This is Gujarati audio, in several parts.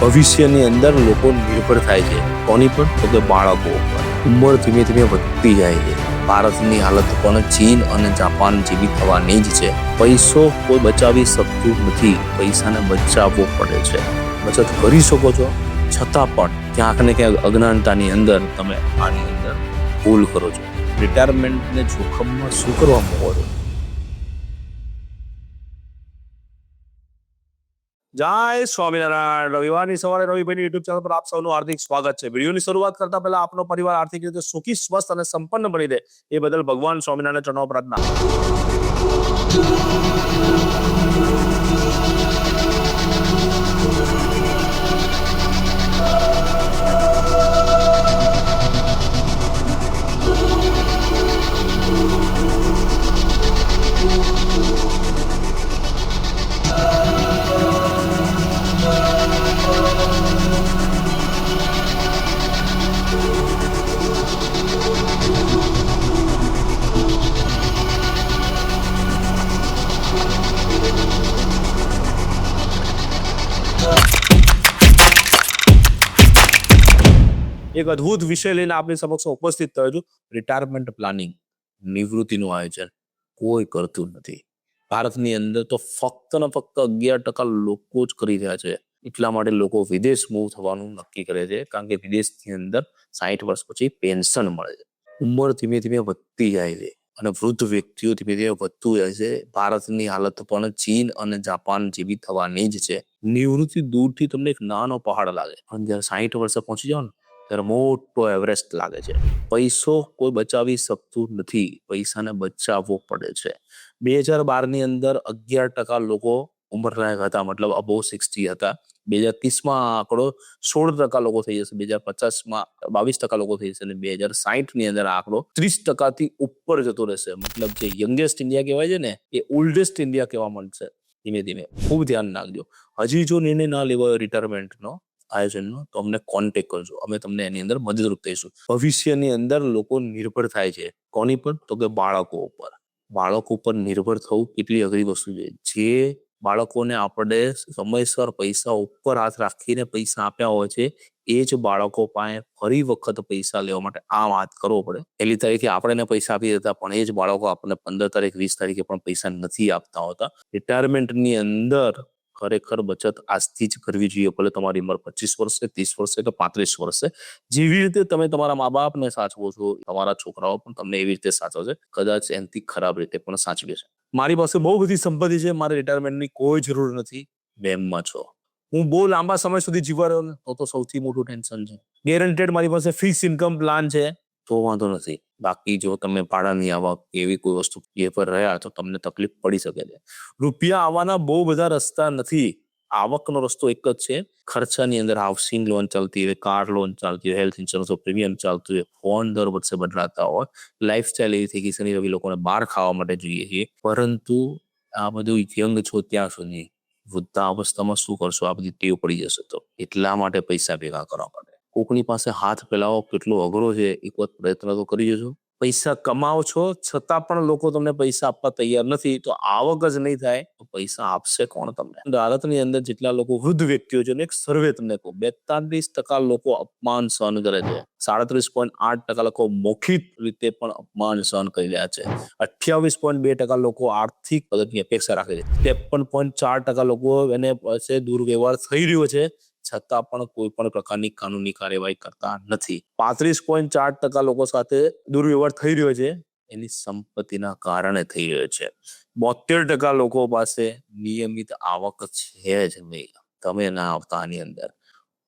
ભવિષ્યની અંદર લોકો નિર્ભર થાય છે કોની પર? તો કે બાળકો ઉપર. ઉંમર ધીમે ધીમે વધતી જાય છે. ભારતની હાલત પણ ચીન અને જાપાન જેવી થવાની જ છે. પૈસો કોઈ બચાવી શકતું નથી, પૈસાને બચાવવો પડે છે. બચત કરી શકો છો, છતાં પણ ક્યાંક ને ક્યાંક અજ્ઞાનતાની અંદર તમે આની અંદર ભૂલ કરો છો. રિટાયરમેન્ટને જોખમમાં શું કરવા માંગો છો? જય સ્વામિનારાયણ. રવિવારની સવારે રવિભાઈની યુટ્યુબ ચેનલ પર આપ સૌનું હાર્દિક સ્વાગત છે. વિડીયોની શરૂઆત કરતા પહેલા આપનો પરિવાર આર્થિક રીતે સુખી, સ્વસ્થ અને સંપન્ન બની રહે એ બદલ ભગવાન સ્વામિનારાયણ ચરણોમાં પ્રાર્થના. એક અદ્ભુત વિષય લઈને આપની સમક્ષ ઉપસ્થિત થયો છું. રિટાયરમેન્ટ પ્લાનિંગ, નિવૃત્તિનું આયોજન કોઈ કરતું નથી. ભારતની અંદર તો ફક્ત ને ફક્ત 11% લોકો જ કરી રહ્યા છે. એટલા માટે લોકો વિદેશ મૂવ થવાનું નક્કી કરે છે, કારણ કે વિદેશની અંદર 60 વર્ષ પછી પેન્શન મળે છે. ઉંમર ધીમે ધીમે વધતી જાય છે અને વૃદ્ધ વ્યક્તિઓ ધીમે ધીમે વધતું જાય છે. ભારતની હાલત પણ ચીન અને જાપાન જેવી થવાની જ છે. નિવૃત્તિ દૂરથી તમને એક નાનો પહાડ લાગે, પણ જયારે 60 વર્ષે પહોંચી જાઓ ને ત્યારે મોટો એવરેસ્ટ લાગે છે. પૈસો કોઈ બચાવી શકતું નથી, પૈસાને બચાવવો પડે છે. 2012ની અંદર 11% લોકો ઉંમરલાયક હતા, મતલબ અબોવ 60 હતા. 2030માં આ આંકડો 16% લોકો થઈ જશે, 2050માં 22% લોકો થઈ જશે અને 2060ની અંદર આ આંકડો 30%થી ઉપર જતો રહેશે. મતલબ જે યંગેસ્ટ ઇન્ડિયા કહેવાય છે ને, એ ઓલ્ડેસ્ટ ઇન્ડિયા કહેવા મળશે ધીમે ધીમે. ખૂબ ધ્યાન રાખજો. હજી જો નિર્ણય ના લેવાયો રિટાયરમેન્ટનો આયોજનનો, તો અમને કોન્ટેક્ટ કરજો, અમે તમને એની અંદર મદદરૂપ થઈશું. ભવિષ્યની અંદર લોકો નિર્ભર થાય છે કોની પર? તો કે બાળકો ઉપર. બાળકો ઉપર નિર્ભર થવું કેટલી અઘરી વસ્તુ છે. જે બાળકોને આપણે સમયસર પૈસા ઉપર હાથ રાખીને પૈસા આપ્યા હોય છે, એ જ બાળકો પાસે ફરી વખત પૈસા લેવા માટે આ વાત કરવો પડે. પહેલી તારીખે આપણે એને પૈસા આપી દેતા, પણ એ જ બાળકો આપણને 15 તારીખ 20 તારીખે પણ પૈસા નથી આપતા હોતા. રિટાયરમેન્ટની અંદર ખરેખર બચત આજથી જ કરવી જોઈએ. ભલે તમારી ઉંમર 25 વર્ષે, 30 વર્ષે કે 35 વર્ષે. જેવી રીતે તમે તમારા મા બાપને સાચવો છો, તમારા છોકરાઓ પણ તમને એવી રીતે સાચવશે, કદાચ એનાથી ખરાબ રીતે પણ સાચવે છે. મારી પાસે બહુ બધી સંપત્તિ છે, મારે રિટાયરમેન્ટની કોઈ જરૂર નથી. બેમમાં છો, હું બહુ લાંબા સમય સુધી જીવવા રહ્યો ને તો સૌથી મોટું ટેન્શન છે. ગેરંટેડ મારી પાસે ફિક્સ ઇન્કમ પ્લાન છે તો વાંધો નથી. બાકી જો તમે ભાડાની આવક એવી કોઈ વસ્તુ એ પર રહ્યા તો તમને તકલીફ પડી શકે છે. રૂપિયા આવવાના બહુ બધા રસ્તા નથી. આવકનો રસ્તો એક જ છે. ખર્ચાની અંદર હાઉસિંગ લોન ચાલતી હોય, કાર લોન ચાલતી હોય, હેલ્થ ઇન્સ્યોરન્સ પ્રીમિયમ ચાલતું હોય, ફોન દર વર્ષે બદલાતા હોય, લાઈફસ્ટાઈલ એવી થઈ ગઈ શનિ રવિ લોકોને બહાર ખાવા માટે જોઈએ છીએ. પરંતુ આ બધું યંગ છો ત્યાં સુધી, વૃદ્ધાવસ્થામાં શું કરશો? આ બધી ટેવ પડી જશે તો. એટલા માટે પૈસા ભેગા કરવા પડે. કોકની પાસે હાથ ફેલાવો કેટલો અઘરો છે, એક વખત પ્રયત્ન તો કરી જજો. પૈસા કમાવો છો છતાં પણ લોકો તમને પૈસા આપવા તૈયાર નથી, તો આવક જ નહીં થાય તો પૈસા આપશે કોણ તમને? ભારતની અંદર જેટલા લોકો વૃદ્ધ વ્યક્તિઓ છે, એક સર્વે તમને કહું, 42% લોકો અપમાન સહન કરે છે. 37.8% લોકો મૌખિક રીતે પણ અપમાન સહન કરી રહ્યા છે. 28.2% લોકો આર્થિક મદદની અપેક્ષા રાખે છે. 53.4% લોકો એને પાસે દુર્વ્યવહાર થઈ રહ્યો છે, છતાં પણ કોઈ પણ પ્રકારની કાનૂની કાર્યવાહી કરતા નથી. 35.4% લોકો સાથે દુર્વ્યવહાર થઈ રહ્યો છે, એની સંપત્તિના કારણે થઈ રહ્યો છે. 72% લોકો પાસે નિયમિત આવક છે જ નહીં. તમે ના આવતા આની અંદર.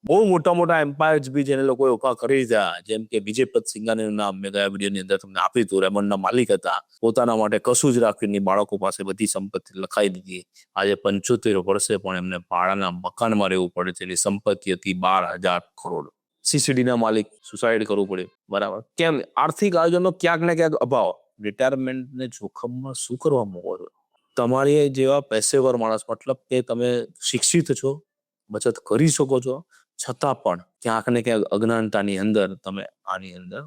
બહુ મોટા મોટા એમ્પાયર્સ બી જેને લોકોએ ઉભા કરી દીધા, જેમ કે વિજયપત સિંઘાનીનું નામ મેં ગયા વિડીયોની અંદર તમને આપ્યું હતું. રેમન્ડના માલિક હતા, પોતાના માટે કશું જ રાખ્યું નહીં, બાળકો પાસે બધી સંપત્તિ લખાઈ દીધી. આજે 75 વર્ષે પણ એમને ભાડાના મકાનમાં રહેવું પડે છે. એની સંપત્તિ હતી 12,000 કરોડ. સીસીડીના માલિક, સુસાઇડ કરવું પડે. બરાબર કેમ? આર્થિક આયોજનનો ક્યાંક ને ક્યાંક અભાવ. રિટાયરમેન્ટને જોખમમાં શું કરવા માંગો છો? તમારી જેવા પેશેવર માણસ, મતલબ કે તમે શિક્ષિત છો, બચત કરી શકો છો, છતાં પણ ક્યાંક ને ક્યાંક અજ્ઞાનતાની અંદર તમે આની અંદર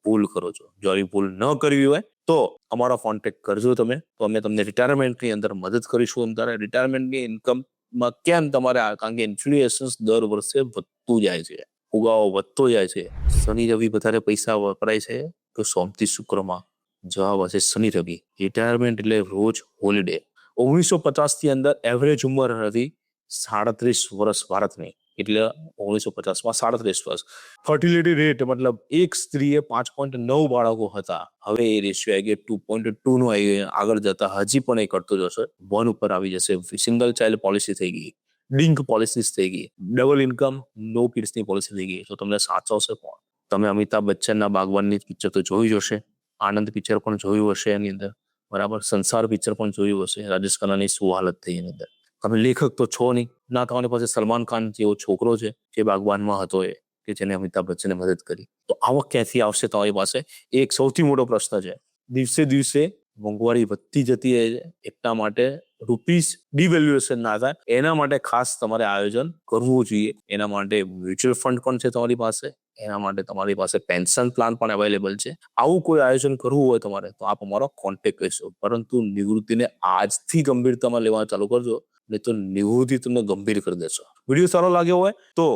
ભૂલ કરો છો. જો આવી ભૂલ ન કરવી હોય તો અમારો કોન્ટેક્ટ કરજો તમે, તો અમે તમને રિટાયરમેન્ટની અંદર મદદ કરીશું. તમારે રિટાયરમેન્ટની ઇન્કમ માં કેમ તમારે કારણ કે ઇન્ફ્લુએશન દર વર્ષે વધતું જાય છે, ફુગાવો વધતો જાય છે. શનિ રવિ વધારે પૈસા વપરાય છે તો સોમથી શુક્રમાં જવાબ હશે શનિ રવિ. રિટાયરમેન્ટ એટલે રોજ હોલિડે. 1950 થી અંદર એવરેજ ઉંમર હતી 37 વર્ષ ભારતની, એટલે 1950માં 37 વર્ષ. ફર્ટિલિટી રેટ મતલબ એક સ્ત્રીએ 5.9 બાળકો હતા, હવે એ રેશિયો આવી ગયો 2.2 નો આવી ગયો. આગળ જતા હજી પણ એ કરતો જશે, 1 ઉપર આવી જશે. સિંગલ ચાઇલ્ડ પોલિસી થઈ ગઈ, ડિંક પોલિસીસ થઈ ગઈ, ડબલ ઇન્કમ નો કિડ્સની પોલિસી થઈ ગઈ. તો તમને સાચવશે કોણ? તમે અમિતાભ બચ્ચનના બાગવાનની પિક્ચર તો જોઈ જ હશે, આનંદ પિક્ચર પણ જોયું હશે એની અંદર, બરાબર. સંસાર પિક્ચર પણ જોયું હશે. રાજેશ ખન્નાની શું હાલત થઈ એની અંદર. તમે લેખક તો છો નહીં, ના તમારી પાસે સલમાન ખાન જેવો છોકરો છે જે બાગવાનમાં હતો, એ કે જેને અમિતાભ બચ્ચને મદદ કરી. તો આવક ક્યાંથી આવશે તમારી પાસે? એક સૌથી મોટો પ્રશ્ન છે. દિવસે દિવસે મોંઘવારી વધતી જતી રહે છે, એટલા માટે રૂપીસ ડિવેલ્યુએશન ના થાય એના માટે ખાસ તમારે આયોજન કરવું જોઈએ. એના માટે મ્યુચ્યુઅલ ફંડ પણ છે તમારી પાસે, એના માટે તમારી પાસે પેન્શન પ્લાન પણ અવેલેબલ છે. આવું કોઈ આયોજન કરવું હોય તમારે તો આપ અમારો કોન્ટેક્ટ કરશો. પરંતુ નિવૃત્તિને આજથી ગંભીરતામાં લેવા ચાલુ કરજો, નહીં તો નિવૃત્તિ તમને ગંભીર કરી દેશો. વિડીયો સારો લાગ્યો હોય તો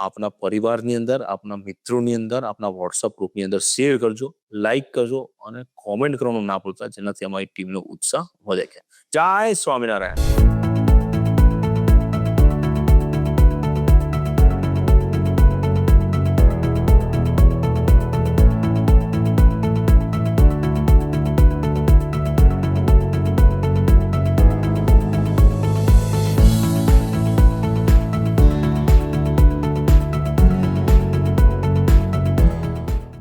આપના પરિવારની અંદર, આપના મિત્રોની અંદર, આપના વોટ્સઅપ ગ્રુપની અંદર શેર કરજો, લાઈક કરજો અને કોમેન્ટ કરવાનું ના ભૂલતા, જેનાથી અમારી ટીમનો ઉત્સાહ વધે. જય સ્વામિનારાયણ.